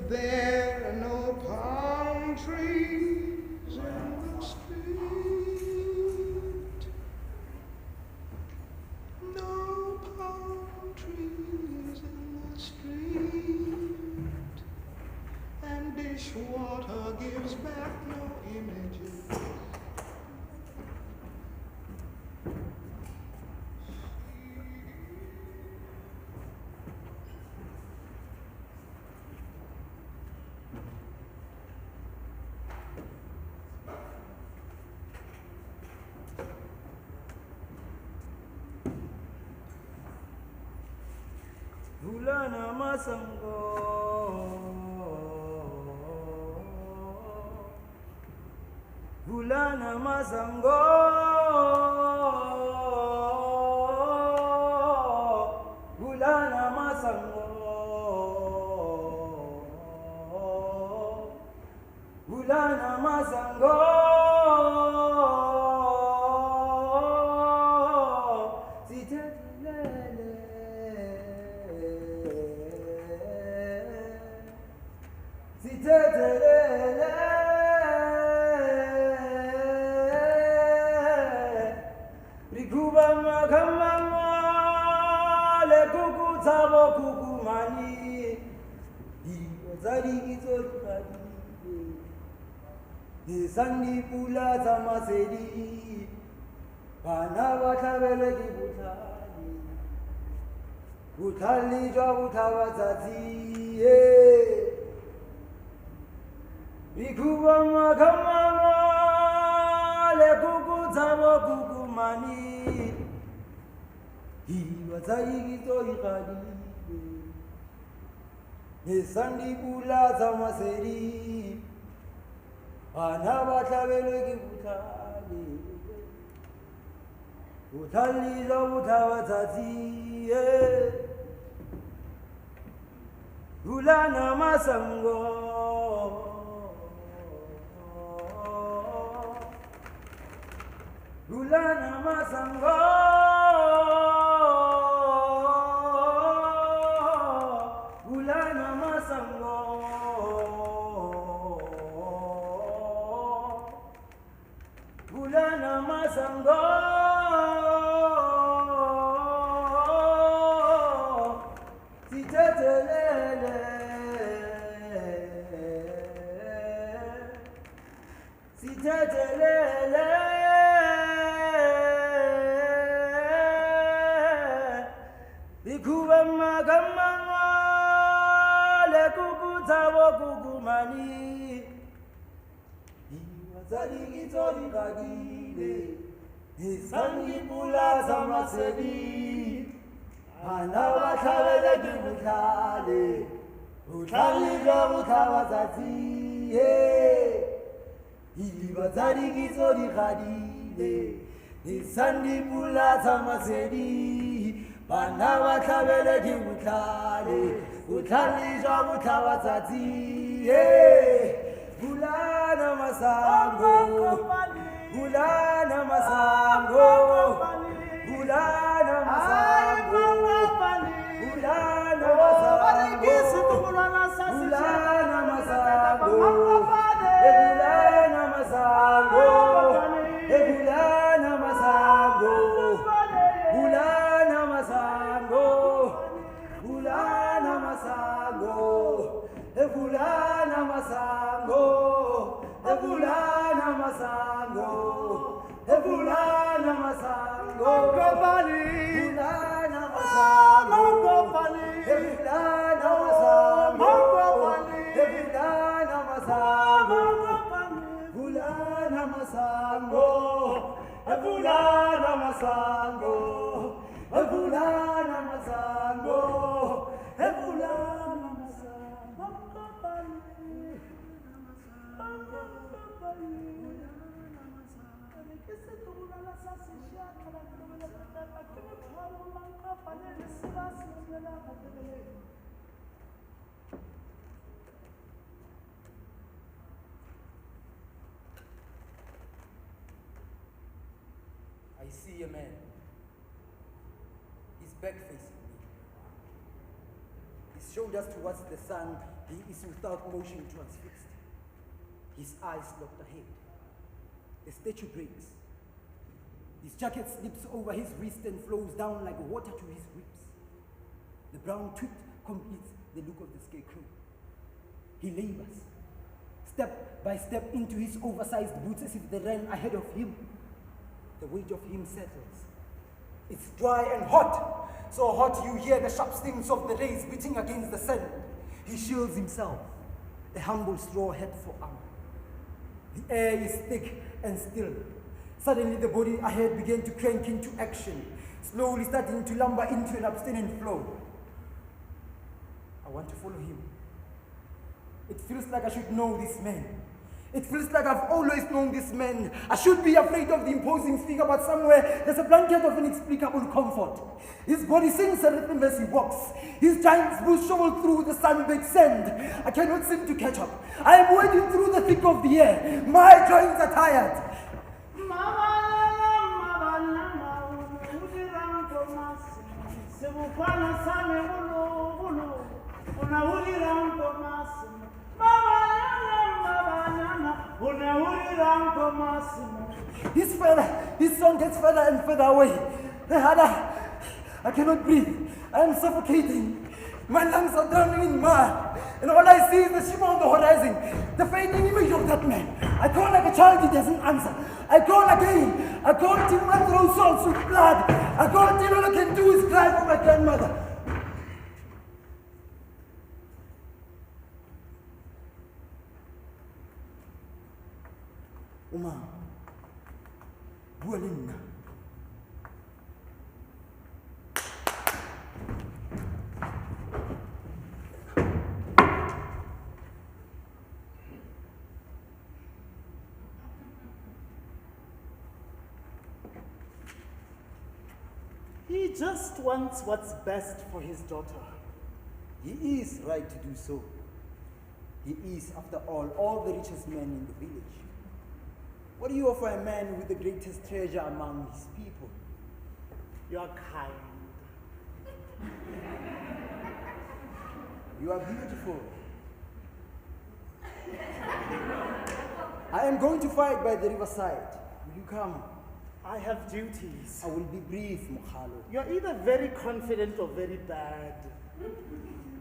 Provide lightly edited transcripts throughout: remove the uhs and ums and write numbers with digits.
There are no palm trees in the street. No palm trees in the street. And dishwater gives back no images. Vulana masango, Vulana masango, Vulana masango, Vulana masango, Sandi pula sama sedi, bana batabele ki butali, butali jo butawa zati, bikuba makamama le kuku tabo kuku mani, hiwa zari kito ikadi, sandi pula sama sedi. Bana batabele ki butali, butali lo butawa zati, Vulana masango, Vulana masango, Vulana masango. Vulana masango, sitetelele, sitetelele, bikuba magamanga, le kukutabo kukumani. Zarigizori bagile, isangi pula zamasedi, anawa kawele kibutale, utali jo utawazati, iba zarigizori bagile, isangi pula zamasedi, anawa kawele kibutale, utali jo utawazati, Vulana masango, Vulana masango, Vulana masango, Vulana masango, Vulana masango, Vulana masango, Vulana masango, Vulana masango, Vulana masango, Vulana masango. Evulana masango, Evulana masango, Evulana masango, Evulana masango, Evulana masango, Evulana masango, Evulana masango, Evulana masango, Evulana I see a man. He's back facing me. His his shoulders towards the sun, he is without motion transfixed. His eyes locked ahead. The statue breaks. His jacket slips over his wrist and flows down like water to his ribs. The brown tweed completes the look of the scarecrow. He labors, step by step, into his oversized boots as if they ran ahead of him. The weight of him settles. It's dry and hot, so hot you hear the sharp stings of the rays beating against the sand. He shields himself, a humble straw hat for armor. The air is thick and still. Suddenly the body ahead began to crank into action, slowly starting to lumber into an abstinent flow. I want to follow him. It feels like I should know this man. It feels like I've always known this man. I should be afraid of the imposing figure, but somewhere there's a blanket of inexplicable comfort. His body sings a rhythm as he walks. His giant's boots shovel through the sun-baked sand. I cannot seem to catch up. I am wading through the thick of the air. My joints are tired. His song gets further and further away. The harder, I cannot breathe. I am suffocating. My lungs are drowning in mud. And all I see is the shimmer on the horizon, the fading image of that man. I call like a child, he doesn't answer. I call again. I call till my throat salts with blood. I call till all I can do is cry for my grandmother. Uma, bua le nna. He just wants what's best for his daughter. He is right to do so. He is, after all the richest man in the village. What do you offer a man with the greatest treasure among his people? You are kind. You are beautiful. I am going to fight by the riverside. Will you come? I have duties. I will be brief, Mokhalo. You're either very confident or very bad.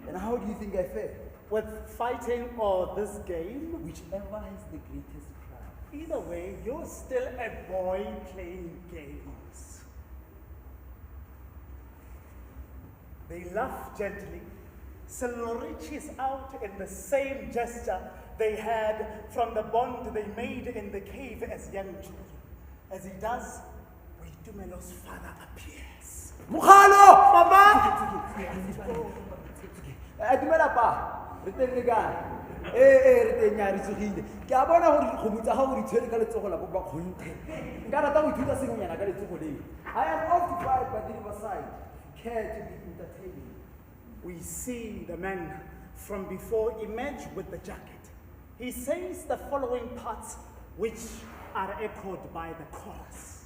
And how do you think I fare? With fighting or this game? Whichever has the greatest crown. Either way, you're still a boy playing games. They laugh gently. Silo reaches out in the same gesture they had from the bond they made in the cave as young children. As he does, Tumelo's father appears. Mokhalo! Papa! Dumela pa. Re teng le kae? Re teng ya re tsogile. Ke a bona gore dikgomo tsa gago di tshwere ka letsogo la boba kgonte. Nka rata go ithuta sengwenyana ka letsogo leo. I am off to fight by the riverside. Care to be entertaining. We see the man from before emerge with the jacket. He says the following parts, which are echoed by the chorus.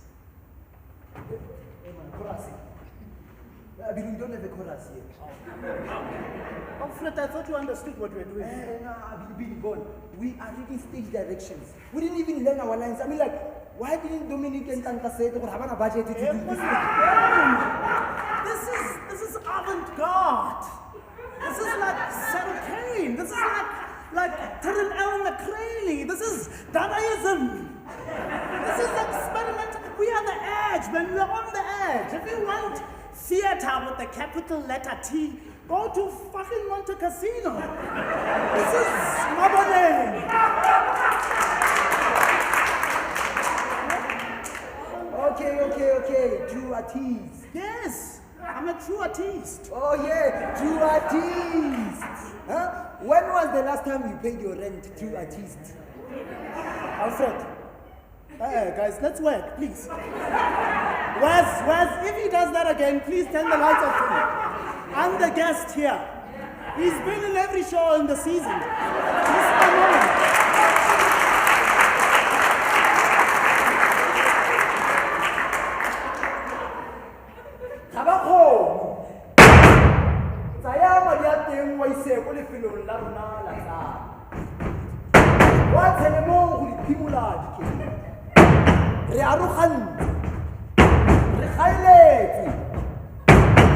Chorus. We don't have a chorus here. Oh, Fred, I thought you understood what we're doing. We are reading stage directions. We didn't even learn our lines. I mean, like, why didn't Dominic and Tanta say they have a budget to do this? This is avant-garde. This is like Sarah Kane. This is like Terrell L. McCready. This is Dadaism. This is experimental. We are the edge, man. We are on the edge. If you want theater with the capital letter T, go to fucking Monte Casino. This is Mabone. Okay. True artiste. Yes, I'm a true artist. Oh yeah, true artiste. Huh? When was the last time you paid your rent, true artiste? Alfred. Guys, let's work, please. Wes, if he does that again, please turn the lights off for me. I'm the guest here. He's been in every show in the season. Mr. Moore. re arogantse re kgaeletse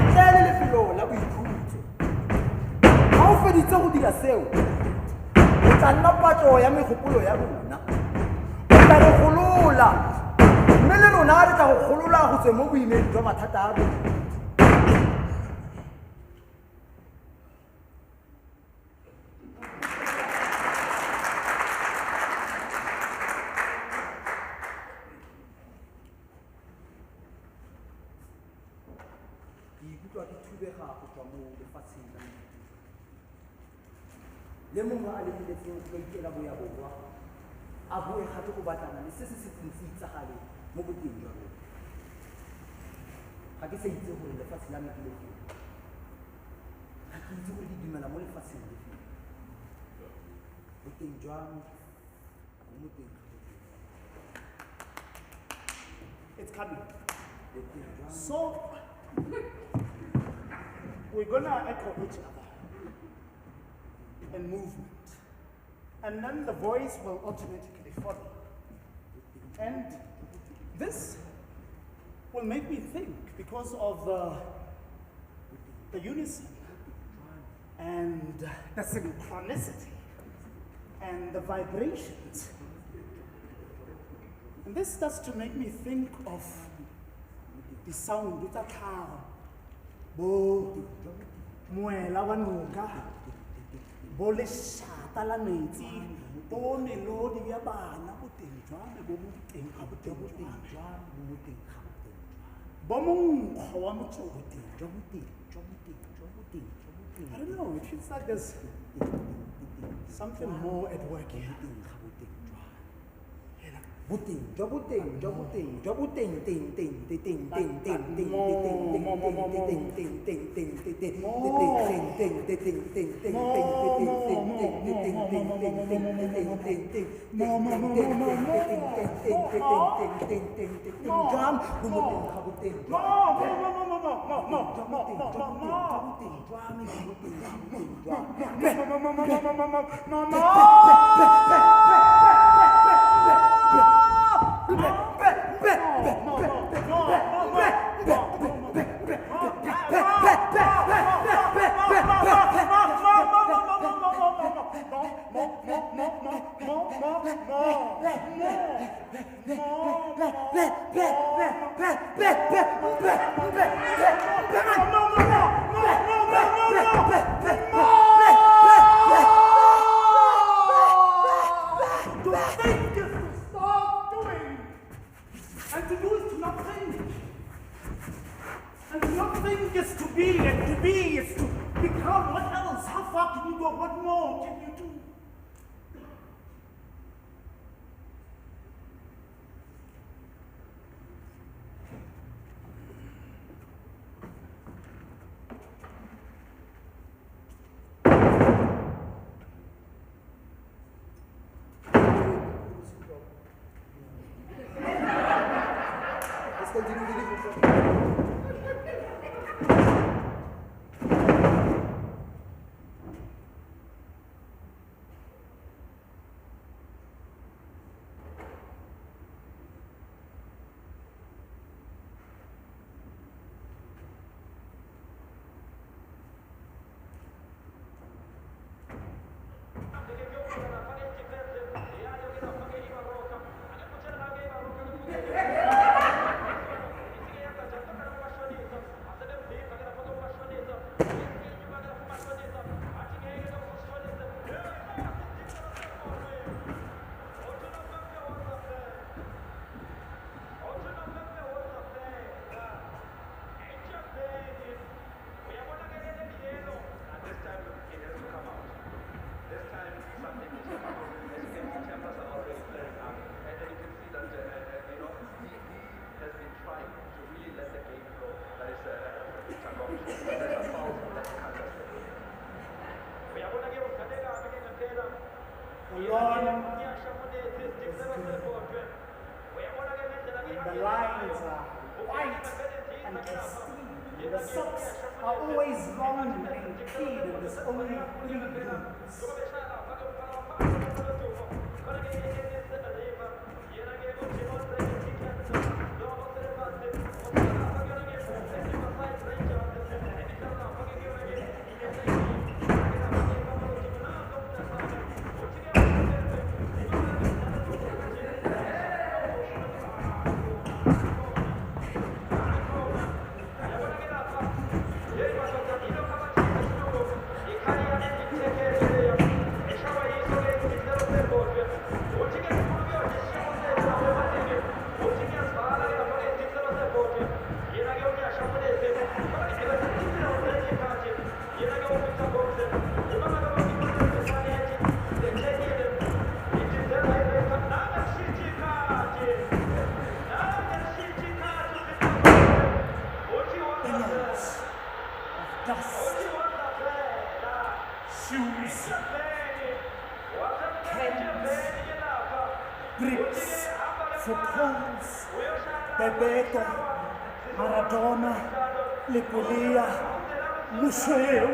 ntle le lefelo la boikhutso ga o feditse go dira seo o tla nna patlo ya megopolo ya rona o tla re golola mme le rona re tla go golola go tswe mo boimeng jwa mathata a rona. Le mongwe a lebeletseng go ikela boya borwa a boe gape go batlana le se se setseng se itsagale mo boteng jwa rona. Ga ke sa itse gore lefatshe la me ke lefeng, ga ke itse gore ke dumela mo lefatsheng lefeng. Boteng jwa me bo mo teng ga boteng. It's coming. So, we're gonna echo each other in movement, and then the voice will automatically follow. And this will make me think because of the unison and the synchronicity and the vibrations. And this starts to make me think of the sound of the car. Bo muela wa noka. Bo le shata la metsi. Bo melodi ya bana bo teng jwa me bo teng ga bo teng jwa bo teng ga bo teng. Bo monkgo wa motho bo teng jwa bo teng jwa bo teng jwa bo teng jwa bo teng. I don't know, it feels like there's something more at work here. Butting, jobuting, jobuting, jobuting, ting, ting, ting, ting, ting, ting, ting, ting, ting, ting, And to do is to not think. And to not think is to be, and to be is to become. What else? How far can you go? What more can you do? dust, shoes, cans, bricks for poles, Bebeto, Maradona, Lipulia, Museu.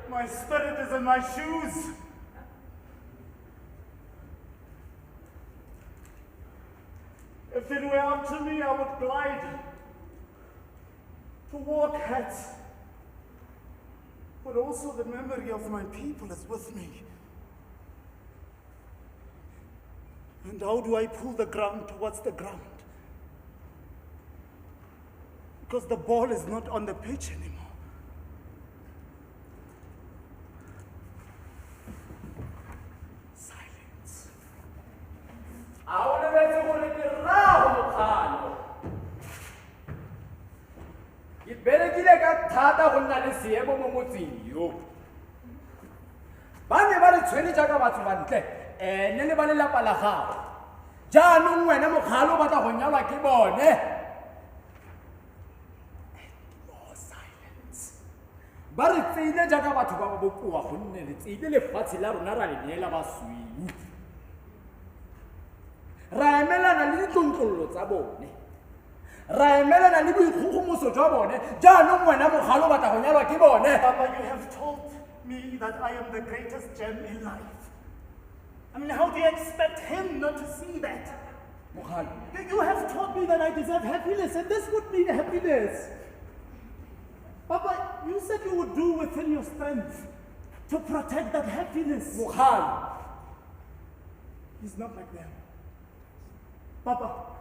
My spirit is in my shoes. If it were up to me, I would glide to walk at. But also the memory of my people is with me. And how do I pull the ground towards the ground? Because the ball is not on the pitch anymore. Silence. Berekile ka thata go nna le seemo mo motseng yo. Ba ne ba re tshwene jaaka batho ba ntle ne le ba lelapa la gago. Jaanong wena mogalo o batla go nyalwa ke bone. More silence. Ba re tseile jaaka batho ba ba bokoa gonne re tseile lefatshe la rona ra le neela basweu. Ra emelana le ditlontlollo tsa bone. Papa, you have told me that I am the greatest gem in life. I mean, how do you expect him not to see that? You have told me that I deserve happiness, and this would mean happiness. Papa, you said you would do within your strength to protect that happiness. He's not like them. Papa,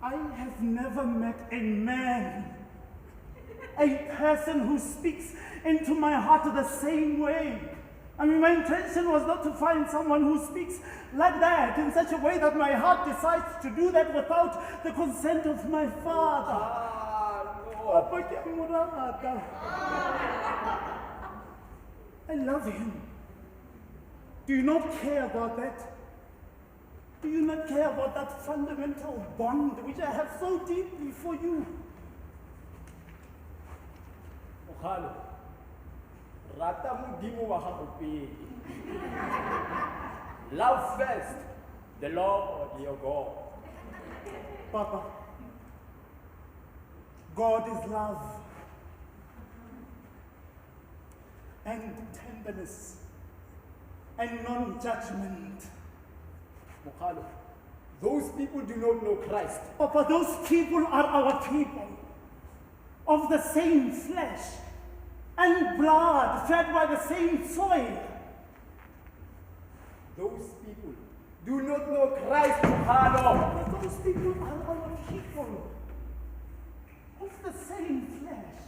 I have never met a man, a person who speaks into my heart the same way. I mean, my intention was not to find someone who speaks like that, in such a way that my heart decides to do that without the consent of my father. I love him. Do you not care about that? Do you not care about that fundamental bond which I have so deeply for you? Love first, the Lord your God. Papa, God is love and tenderness and non-judgment. Those people do not know Christ. Papa, those people are our people, of the same flesh and blood, fed by the same soil. Those people do not know Christ, Phala. Those people are our people, of the same flesh,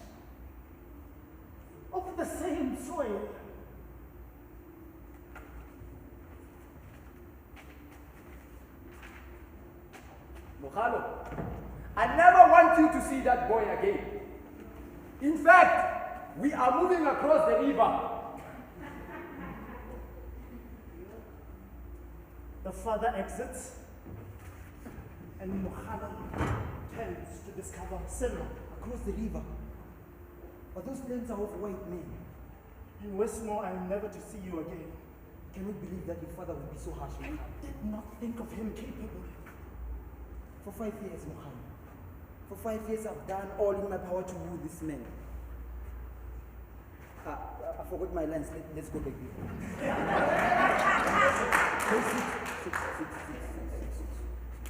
of the same soil. I never want you to see that boy again. In fact, we are moving across the river. The father exits, and Muhammad turns to discover Silva Across the river. But those plains are of white men. In Westmore. I am never to see you again. Can you believe that your father would be so harsh? I did not think of him capable. For 5 years, Muhammad. For 5 years, I've done all in my power to woo this man. I forgot my lines. Let's go back there. Six.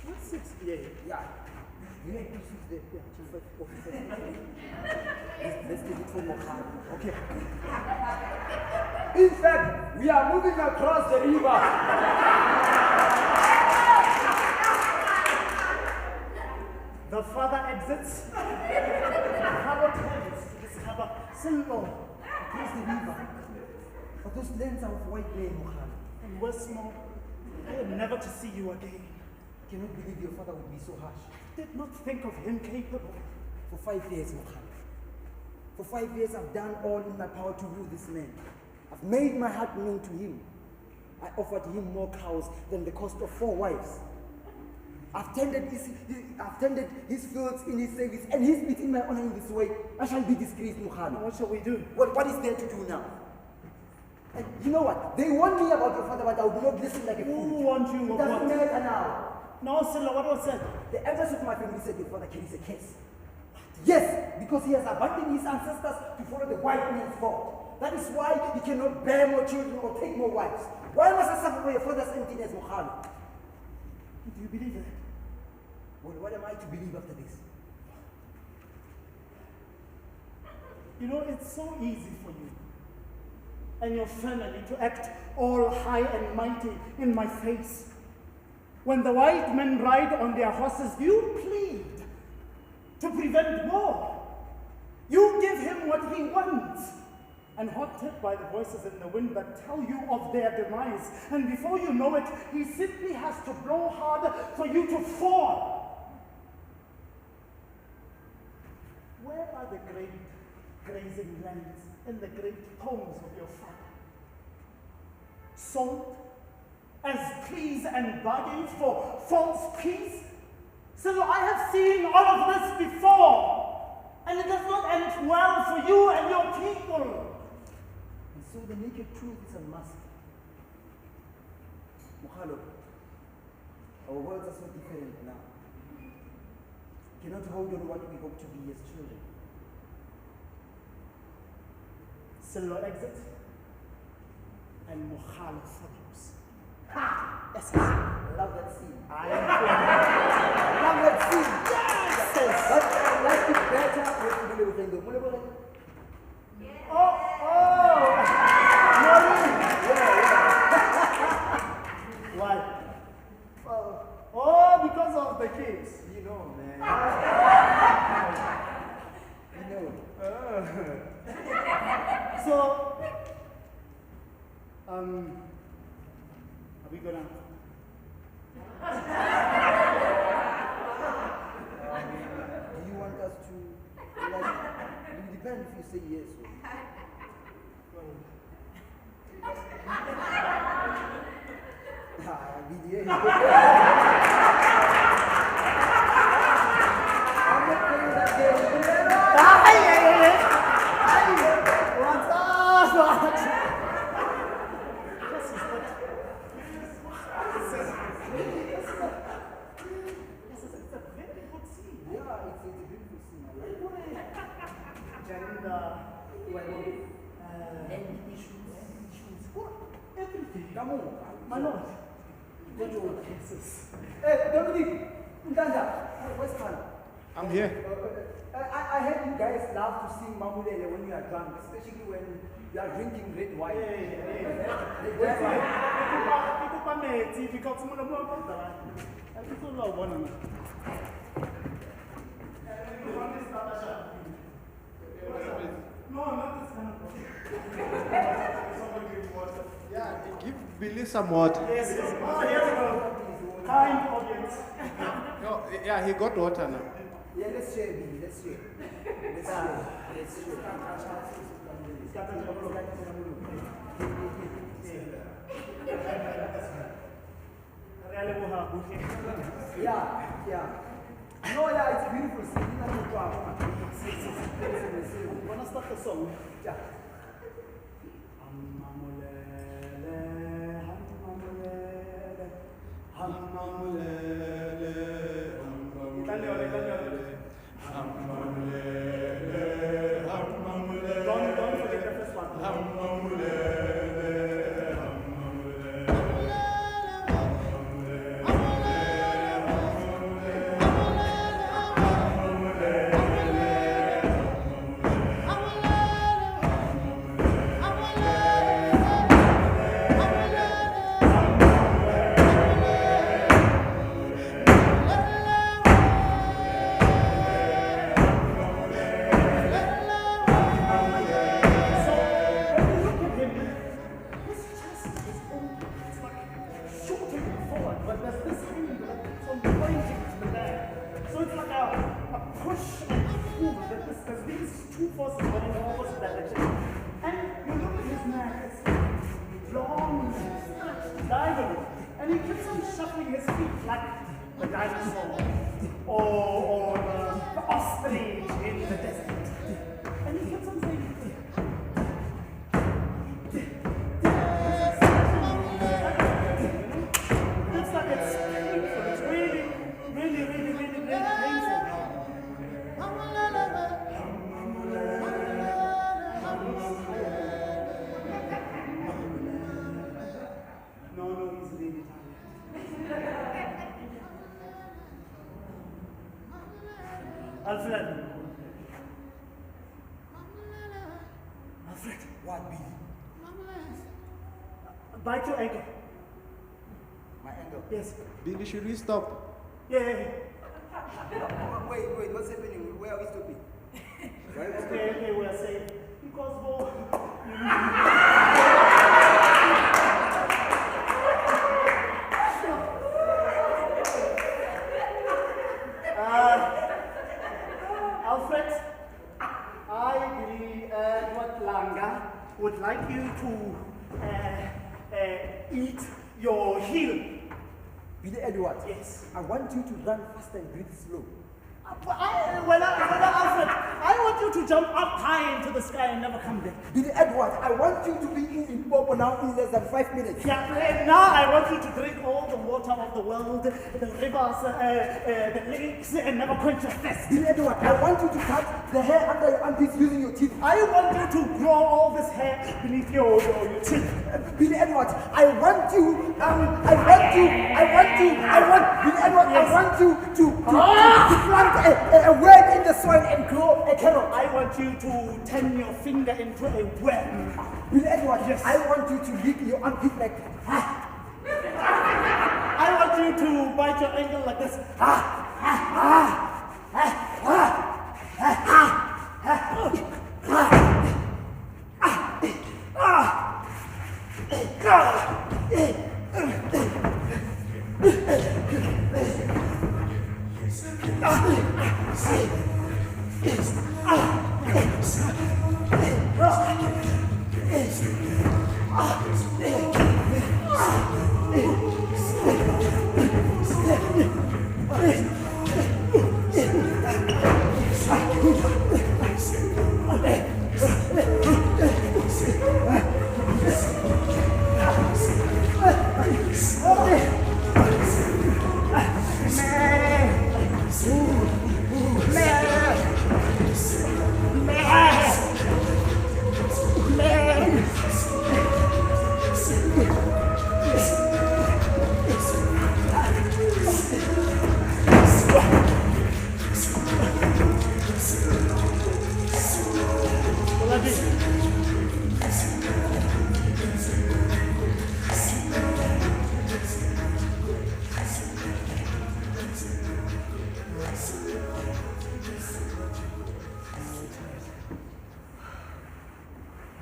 What's 6? Yeah. Yeah, this is the chief officer. Let's take it from Mokhale. Okay. In fact, we are moving across the river. The father exits. Harbor turns to discover Sello. Across the river. But those lands are of white men, Mokhale. And what's more, I am never to see you again. I cannot believe your father would be so harsh. Did not think of him capable. For 5 years, Mokhale. For 5 years, I've done all in my power to rule this man. I've made my heart known to him. I offered him more cows than the cost of 4 wives. I've tended his fields in his service, and he's beating my honor in this way. I shall be disgraced, Mokhale. What shall we do? What is there to do now? And you know what? They warned me about your father, but I would not listen like a fool. Who warned you It of doesn't what? matter now. No, Sello, what was said? The elders of my family said your father carries a curse. Yes, because he has abandoned his ancestors to follow the white man's God. That is why he cannot bear more children or take more wives. Why must I suffer for your father's emptiness, Mokhale? Do you believe that? Well, what am I to believe after this? You know, it's so easy for you and your family to act all high and mighty in my face. When the white men ride on their horses, you plead to prevent war. You give him what he wants. And haunted by the voices in the wind that tell you of their demise. And before you know it, he simply has to blow harder for you to fall. Where are the great grazing lands and the great homes of your father? Sold as pleas and bargains for false peace? So I have seen all of this before, and it does not end well for you and your people. And so the naked truth is unmasked. Mokhale, our worlds are so different now. We cannot hold on what we hope to be as children. Sello exits, and Mokhale follows. Ha! Yes, love that scene. I Love that scene. Yes! But I like it better with Mulebo. Why? Oh, because of the kids. You know, man. You know. So, are we gonna? Do you want us to, like, it will depend if you say yes or I'm not playing that game. Everything. Come on. My lord. What do you want? Hey, Dominic, where's Phala? I'm here. I heard you guys love to sing Mamulele when you are drunk, especially when you are drinking red wine. No, not this kind of water. Yeah, give Billy some water. Yes, yes. Oh, here we go. Kind audience. No, yeah, he got water now. Yeah, let's share, Billy. Let's share. Let's share. Let's share. Yeah. No, yeah, it's beautiful. Wanna start the song? Yeah. Don't forget the first one. but there's this thing that keeps on pointing to the back. So it's like a push and pull. There's these two forces going in the opposite direction. And you look at his neck, it's long, stretched, diagonal. And he keeps on shuffling his feet like the dinosaur or the ostrich in the desert. And he keeps on saying, looks like it's painful. It's really painful. No, he's really tired. Alfred. What, Billy? Bite your ankle. My ankle? Yes. Billy, should we stop? Yeah. Wait, what's happening? Where are we stopping? Okay, we're safe. Because Alfred, I, Billy Langa, would like you to eat your heel. Billy Edward, Yes. I want you to run fast and breathe slow. Alfred, I want you to jump up high into the sky and never come back. Billy Edward, I want you to be in Popo now in less than 5 minutes. Yeah, and now I want you to drink all the water of the world, the rivers, the lakes, and never quench your thirst. Billy Edward, I want you to cut the hair under your armpits using your teeth. I want you to grow all this hair beneath your chin. Billy Edward, I want you to plant a word in the soil and grow a carrot. I want you to turn your finger into a web. Billy Edward, Yes. I want you to lick your armpit like I want you to bite your ankle like this.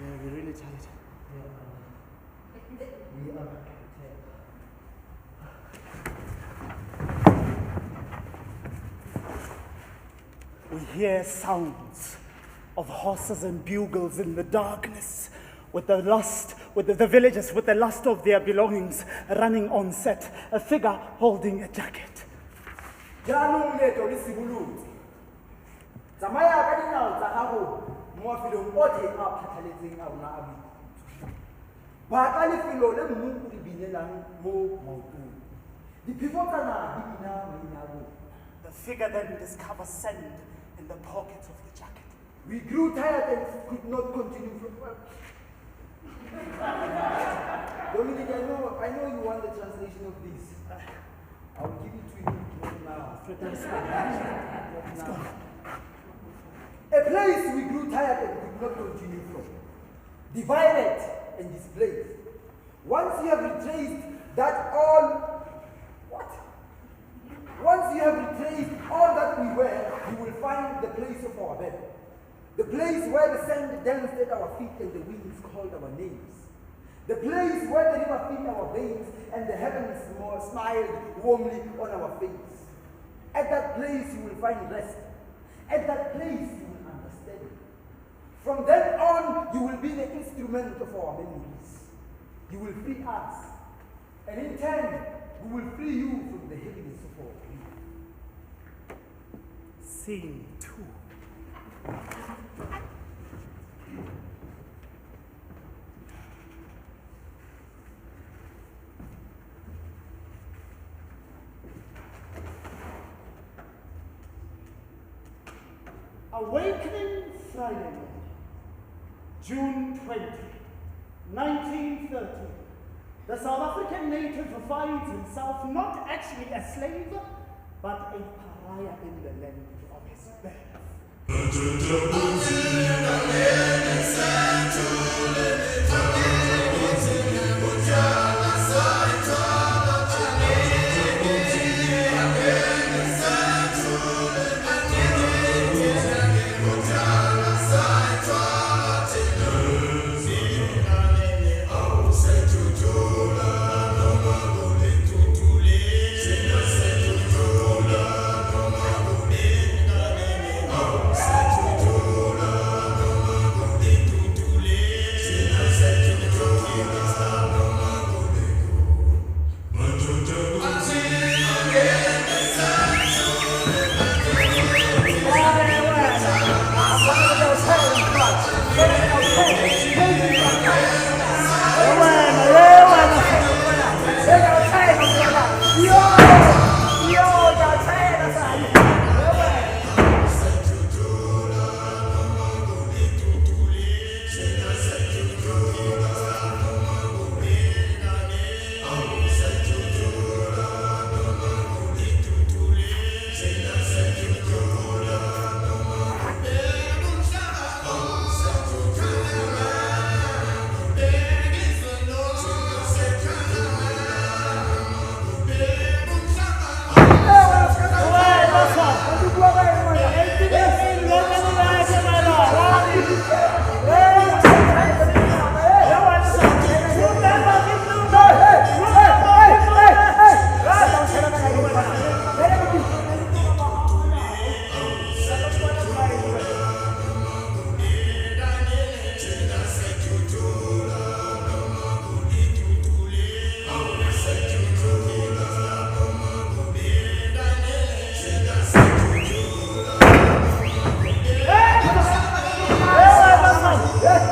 We're really tired. We are tired. We hear sounds of horses and bugles in the darkness, with the villagers with the lust of their belongings running on set, a figure holding a jacket. The figure then discovers sand in the pockets of the jacket. We grew tired and could not continue from work. Dominic, I know you want the translation of this. I will give it to you now. Let's go. A place we grew tired and could not continue from. Divided and displaced. Once you have retraced all that we were, you will find the place of our bed. The place where the sand danced at our feet and the winds called our names. The place where the river feeds our veins and the heavens smiled warmly on our face. At that place you will find rest. At that place you will understand. From then on, you will be the instrument of our memories. You will free us. And in turn, we will free you from the heaviness of our pain. Scene 2. Awakening Friday morning, June 20, 1930. The South African native finds himself not actually a slave, but a pariah in the land of his birth.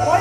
Why